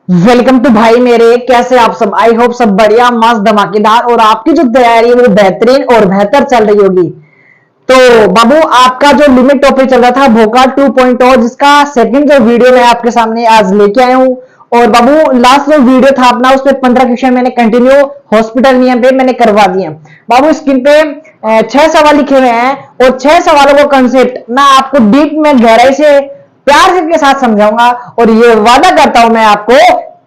Welcome to भाई मेरे। कैसे आप सब? आई होप सब बढ़िया, मस्त, धमाकेदार और आपकी जो तैयारी है वो बेहतरीन और बेहतर चल रही होगी। तो बाबू, आपका जो लिमिट टॉपिक चल रहा था भोका 2.0, जिसका सेकंड जो वीडियो मैं आपके सामने आज लेके आया हूँ। और बाबू, लास्ट जो वीडियो था अपना, उसमें 15 क्वेश्चन मैंने कंटिन्यू हॉस्पिटल नियम पे मैंने करवा दिए। बाबू, स्क्रीन पे 6 सवाल लिखे हुए हैं और 6 सवालों को कंसेप्ट मैं आपको डीप में गहराई से प्यार के साथ समझाऊंगा। और ये वादा करता हूं मैं आपको,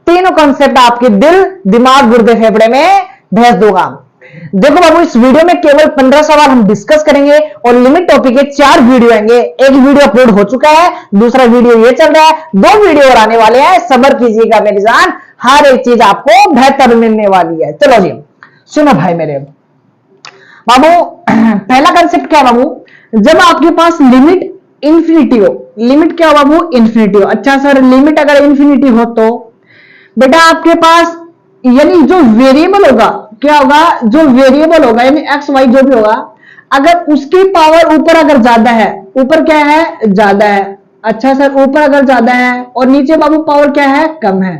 तीनों कॉन्सेप्ट आपके दिल, दिमाग, गुर्दे, फेफड़े में भेज दूंगा। देखो बाबू, इस वीडियो में केवल 15 सवाल हम डिस्कस करेंगे और लिमिट टॉपिक के 4 वीडियो आएंगे। एक वीडियो अपलोड हो चुका है, दूसरा वीडियो ये चल रहा है, 2 वीडियो और आने वाले हैं। सब्र कीजिएगा मेरी जान, हर एक चीज आपको बेहतर मिलने वाली है। चलो जी, सुनो भाई मेरे। बाबू, पहला कंसेप्ट क्या बाबू? जब आपके पास लिमिट इंफिनिटी हो। लिमिट क्या हो बाबू? इंफिनिटी हो। अच्छा सर, लिमिट अगर इंफिनिटी हो तो बेटा आपके पास यानी जो वेरिएबल होगा, क्या होगा? जो वेरिएबल होगा यानी एक्स वाई जो भी होगा, अगर उसकी पावर ऊपर अगर ज्यादा है, ऊपर क्या है? ज्यादा है। अच्छा सर, ऊपर अगर ज्यादा है और नीचे बाबू पावर क्या है? कम है,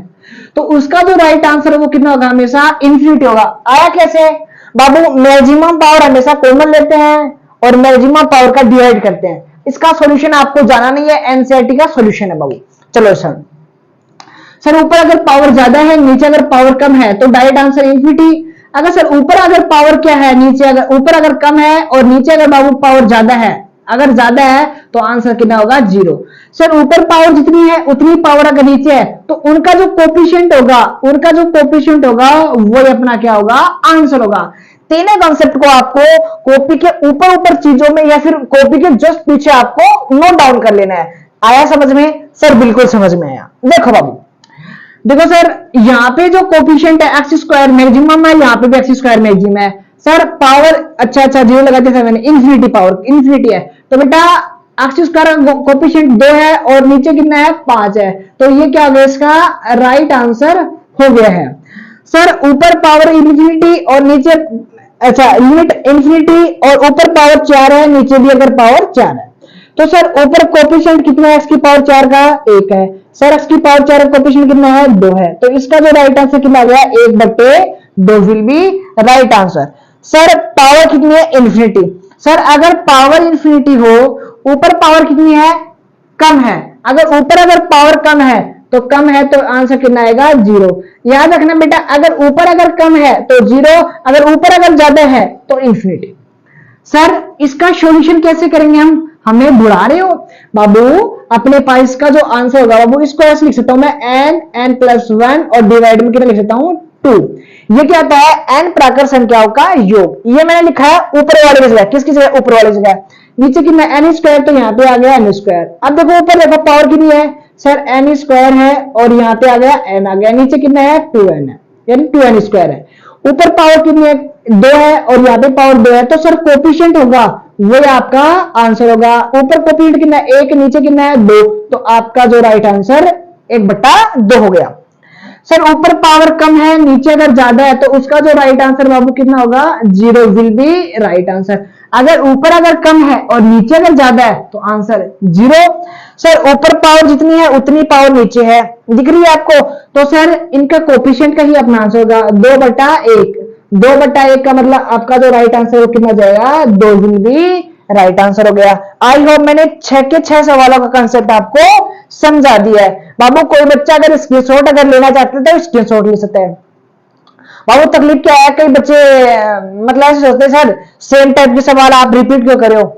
तो उसका जो राइट आंसर है वो कितना होगा? हमेशा इंफिनिटी होगा। आया कैसे बाबू? मैक्सिमम पावर हमेशा कॉमन लेते हैं और मैक्सिमम पावर का डिवाइड करते हैं। इसका सॉल्यूशन आपको जाना नहीं है, एनसीईआरटी का सॉल्यूशन है बाबू। चलो सर, ऊपर अगर पावर ज्यादा है, नीचे अगर पावर कम है, तो डायरेक्ट आंसर इंफिनिटी। अगर सर ऊपर अगर पावर क्या है, नीचे अगर ऊपर अगर कम है और नीचे अगर बाबू पावर ज्यादा है, अगर ज्यादा है तो आंसर कितना होगा? 0। सर ऊपर पावर जितनी है उतनी पावर अगर नीचे है तो उनका जो कोफिशिएंट होगा, वो अपना क्या होगा? आंसर होगा। तीनों कॉन्सेप्ट को आपको कॉपी के ऊपर ऊपर चीजों में या फिर कॉपी के जस्ट पीछे आपको नोट डाउन कर लेना है। आया समझ में? सर बिल्कुल समझ में आया। देखो बाबू, देखो सर, यहाँ पे जो कोफिशिएंट है एक्स स्क्वायर मैक्सिमम है, यहाँ पे भी एक्स स्क्वायर मैक्सिमम है। सर पावर, अच्छा 0 लगा दिया मैंने, इन्फिनिटी पावर इन्फिनिटी है, तो बेटा एक्स स्क्वायर कोफिशिएंट 2 है और नीचे कितना है? 5 है, तो ये क्या हो गया? इसका राइट आंसर हो गया है। सर ऊपर पावर इन्फिनिटी और नीचे, अच्छा लिमिट इन्फिनिटी और ऊपर पावर 4 है, नीचे भी अगर पावर 4 है, तो सर ऊपर कोफिशिएंट कितना है? एक्स की पावर 4 का 1 है। सर एक्स की पावर 4 का कोफिशिएंट कितना है? 2 है, तो इसका जो राइट आंसर कितना आ गया? 1/2 will be right answer. Sir power कितनी है? इन्फिनिटी। सर अगर पावर इन्फिनिटी हो, ऊपर पावर कितनी है? कम है। अगर ऊपर अगर पावर कम है तो आंसर कितना आएगा? 0। याद रखना बेटा, अगर ऊपर अगर कम है तो 0, अगर ऊपर अगर ज्यादा है तो इन्फिनिटी। सर इसका सॉल्यूशन कैसे करेंगे हम? हमें बुला रहे हो बाबू? अपने पास इसका जो आंसर होगा बाबू, इसको ऐसे लिख सकता हूं मैं, n+1 और डिवाइड में कितना लिख सकता हूं? 2। ये क्या होता है? n प्राकृत संख्याओं का योग। ये मैंने लिखा है ऊपर वाले जगह। किसकी जगह? ऊपर वाली जगह। नीचे कितना? n स्क्वायर, तो यहाँ पे आ गया n स्क्वायर। अब देखो ऊपर देखो पावर कितनी है? सर n स्क्वायर है और यहाँ पे आ गया n आ गया, नीचे कितना है? 2n है, यानी 2n स्क्वायर है। ऊपर पावर कितनी है? 2 है और यहाँ पे पावर 2 है, तो सर कोफिशिएंट होगा वो आपका आंसर होगा। ऊपर कोफिशिएंट कितना है? 1, नीचे कितना है? 2, तो आपका जो राइट आंसर 1/2 हो गया। सर ऊपर पावर कम है, नीचे अगर ज्यादा है, तो उसका जो राइट आंसर बाबू कितना होगा? 0 विल बी राइट आंसर। अगर ऊपर अगर कम है और नीचे अगर ज्यादा है तो आंसर 0। सर ऊपर पावर जितनी है उतनी पावर नीचे है, दिख रही है आपको? तो सर इनका कोफिशिएंट का ही अपना आंसर होगा 2/1। 2/1 का मतलब आपका जो राइट आंसर वो कितना जाएगा? 2 विल बी राइट आंसर हो गया। आई होप मैंने 6 के 6 सवालों का कंसेप्ट आपको समझा दिया है। बाबू कोई बच्चा अगर स्क्रीनशॉट अगर लेना चाहते हैं तो स्क्रीनशॉट ले सकते हैं। बाबू तकलीफ क्या है? कई बच्चे मतलब ऐसे सोचते हैं सर सेम टाइप के सवाल आप रिपीट क्यों कर रहे हो?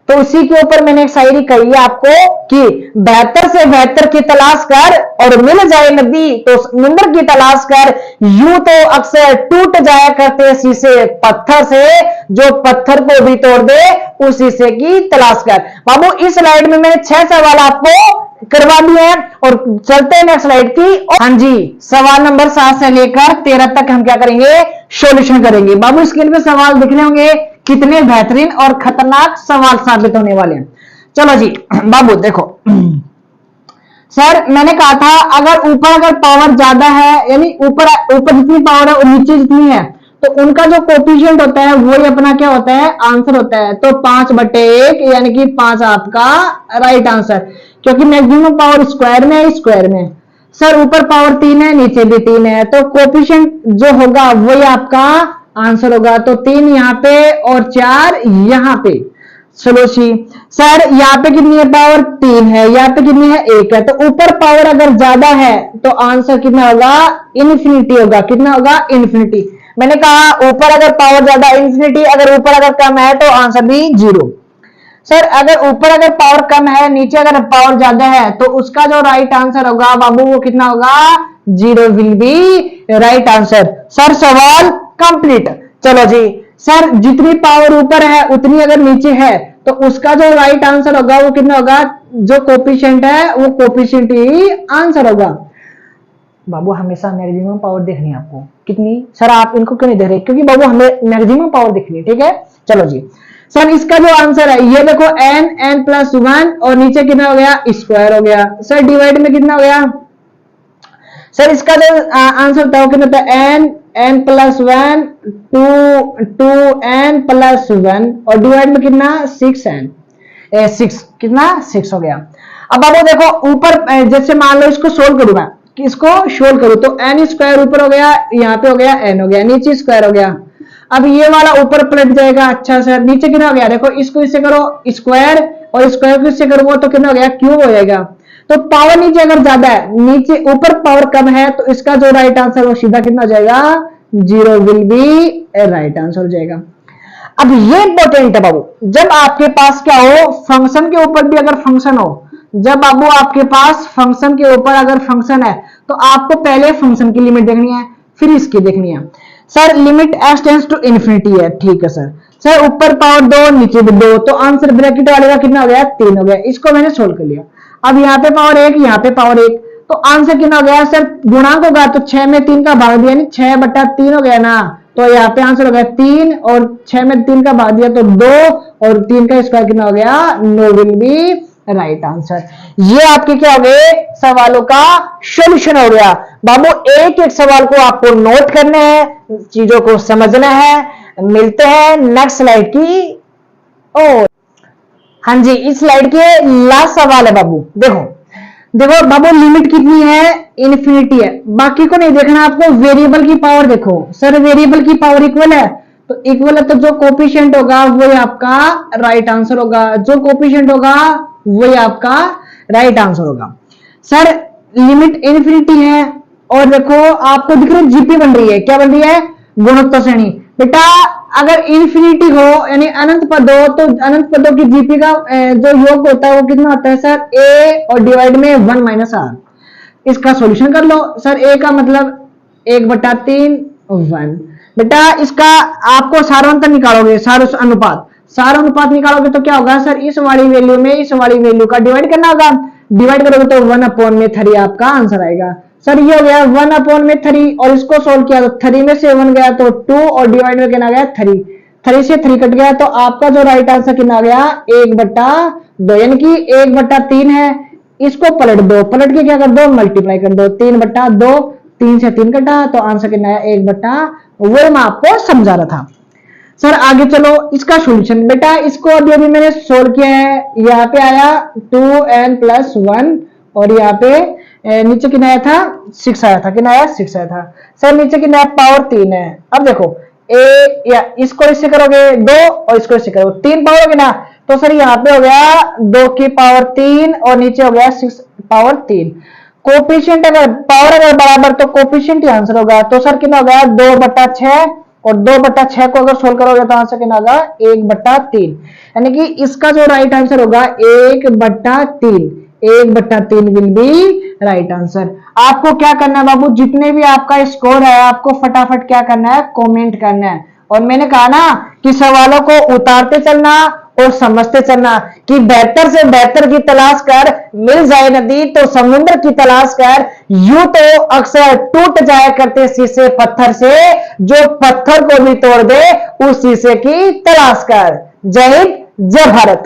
तो उसी के ऊपर मैंने एक शायरी कही है आपको कि बेहतर से बेहतर की तलाश कर और मिल जाए नदी तो नंबर की तलाश कर। यूं तो अक्सर टूट जाया करते शीशे पत्थर से, जो पत्थर को भी तोड़ दे उस शीशे की तलाश कर। बाबू इस स्लाइड में मैंने 6 सवाल आपको करवा दिए हैं और चलते हैं नेक्स्ट स्लाइड की। हाँ जी, सवाल नंबर 7 से लेकर 13 तक हम क्या करेंगे? सॉल्यूशन करेंगे। बाबू स्क्रीन पे सवाल दिख रहे होंगे, कितने बेहतरीन और खतरनाक सवाल साबित होने वाले हैं। चलो जी बाबू देखो, सर मैंने कहा था अगर ऊपर अगर पावर ज्यादा है, यानी ऊपर जितनी पावर है और नीचे जितनी है, तो उनका जो कोफिशिएंट होता है वही अपना क्या होता है? आंसर होता है। तो 5/1 यानी कि 5 आपका राइट आंसर, क्योंकि मैक्सिमम पावर स्क्वायर में है, स्क्वायर में। सर ऊपर पावर 3 है, नीचे भी 3 है, तो कोफिशिएंट जो होगा वही आपका आंसर होगा। तो 3 यहाँ पे और 4 यहाँ पे। चलो जी सर यहाँ पे कितनी है पावर 3 है, यहाँ पे कितनी है 1 है, तो ऊपर पावर अगर ज्यादा है तो आंसर कितना होगा इन्फिनिटी होगा। कितना होगा इन्फिनिटी। मैंने कहा ऊपर अगर पावर ज्यादा इन्फिनिटी, अगर ऊपर अगर कम है तो आंसर भी 0। सर अगर ऊपर अगर पावर कम है, नीचे अगर पावर ज्यादा है, तो उसका जो राइट आंसर होगा बाबू वो कितना होगा 0 will be right answer. Sir सवाल कंप्लीट। चलो जी सर जितनी पावर ऊपर है उतनी अगर नीचे है तो उसका जो राइट आंसर होगा वो कितना होगा, जो कोफिशिएंट है वो कोफिशिएंट ही आंसर होगा। बाबू हमेशा मैक्सिमम पावर देखनी है आपको। कितनी सर आप इनको क्यों नहीं देख रहे, क्योंकि बाबू हमें मैक्सिमम पावर देखनी है, ठीक है। चलो जी सर इसका जो आंसर है ये देखो n प्लस 1 और नीचे कितना हो गया स्क्वायर हो गया। सर डिवाइड में कितना हो गया, सर इसका जो आंसर होता है वो कितना होता है n प्लस 1 2 n प्लस 1 और डिवाइड में कितना 6 कितना 6 हो गया। अब बाबू देखो ऊपर जैसे मान लो इसको सोल्व करूंगा कि इसको सोल्व करूं तो n स्क्वायर ऊपर हो गया, यहाँ पे हो गया n हो गया, नीचे स्क्वायर हो गया। अब ये वाला ऊपर पलट जाएगा। अच्छा सर नीचे कितना हो गया, देखो इसको इससे करो स्क्वायर और स्क्वायर को इससे करो तो कितना हो गया क्यूब हो जाएगा। तो पावर नीचे अगर ज्यादा है, नीचे ऊपर पावर कम है, तो इसका जो राइट आंसर वो सीधा कितना हो जाएगा 0 विल बी राइट आंसर हो जाएगा। अब ये इंपॉर्टेंट है बाबू, जब आपके पास क्या हो फंक्शन के ऊपर भी अगर फंक्शन हो, जब बाबू आपके पास फंक्शन के ऊपर अगर फंक्शन है तो आपको पहले फंक्शन की लिमिट देखनी है फिर इसकी देखनी है। Sir limit s tends to infinity है, ठीक है सर। सर ऊपर पावर 2 नीचे भी 2, तो आंसर ब्रैकेट वाले का कितना हो गया 3 हो गया। इसको मैंने सोल्व कर लिया। अब यहाँ पे पावर 1 यहाँ पे पावर 1, तो आंसर कितना हो गया सर गुणांक होगा तो 6 में 3 का भाग दिया, यानी 6/3 हो गया ना, तो यहाँ पे आंसर हो गया 3 और 6 में 3 का भाग दिया तो 2 और 3 का स्क्वायर कितना हो गया 9 विल बी राइट आंसर। ये आपके क्या हो गए सवालों का सॉल्यूशन हो गया। बाबू एक एक सवाल को आपको नोट करना है, चीजों को समझना है। मिलते हैं नेक्स्ट स्लाइड की ओर। हाँ जी इस स्लाइड के लास्ट सवाल है बाबू। देखो देखो बाबू लिमिट कितनी है इन्फिनिटी है, बाकी को नहीं देखना आपको, वेरिएबल की पावर देखो। सर वेरिएबल की पावर इक्वल है, तो इक्वल है तो जो कोफिशिएंट होगा वही आपका राइट आंसर होगा, जो कोफिशिएंट होगा वही आपका राइट आंसर होगा। सर लिमिट इन्फिनिटी है और देखो आपको दिख रहा है जीपी बन रही है, क्या बन रही है गुणोत्तर श्रेणी। बेटा अगर इन्फिनिटी हो यानी अनंत पद हो तो अनंत पदों की जीपी का जो योग होता है वो कितना होता है सर a और डिवाइड में 1 - r। इसका सॉल्यूशन कर लो। सर a का मतलब 1/3 1। बेटा इसका आपको सारांतर निकालोगे, सार अनुपात निकालोगे तो क्या होगा सर इस वाली वैल्यू में इस वाली वैल्यू का डिवाइड करना होगा, डिवाइड करोगे तो 1/3 आपका आंसर आएगा। सर ये हो गया 1/3 और इसको सोल्व किया तो 3 में से 1 गया तो 2 और डिवाइड में कितना गया 3 से 3 कट गया, तो आपका जो राइट आंसर कितना गया 1/2, यानी कि 1/3 है। इसको पलट दो, पलट के क्या कर दो मल्टीप्लाई कर दो, 3/2, 3 से 3 कटा तो आंसर कितना है 1/, वो मैं आपको समझा रहा था। सर आगे चलो इसका सॉल्यूशन। बेटा इसको अभी अभी मैंने सोल्व किया है, यहाँ पे आया 2n + 1 और यहाँ पे नीचे कितना आया था 6 आया था, कितना आया 6 आया था। सर नीचे कितना पावर 3 है। अब देखो या इसको इससे करोगे 2 और इसको इससे करो 3 पावर होगी ना, तो सर यहाँ पे हो गया 2 की पावर 3 और नीचे हो गया 6 पावर 3। कोफिशिएंट अगर पावर अगर बराबर तो कोफिशिएंट ही आंसर होगा, तो सर कितना हो गया 2/6 और 2/6 को अगर सोल्व करोगे तो आंसर कितना होगा 1/3, यानी कि इसका जो राइट आंसर होगा 1/3 विल बी राइट आंसर। आपको क्या करना है बाबू, जितने भी आपका स्कोर है आपको फटाफट क्या करना है कमेंट करना है। और मैंने कहा ना कि सवालों को उतारते चलना और समझते चलना, कि बेहतर से बेहतर की तलाश कर, मिल जाए नदी तो समुद्र की तलाश कर। यूं तो अक्सर टूट जाया करते शीशे पत्थर से, जो पत्थर को भी तोड़ दे उस शीशे की तलाश कर। जय हिंद जय भारत।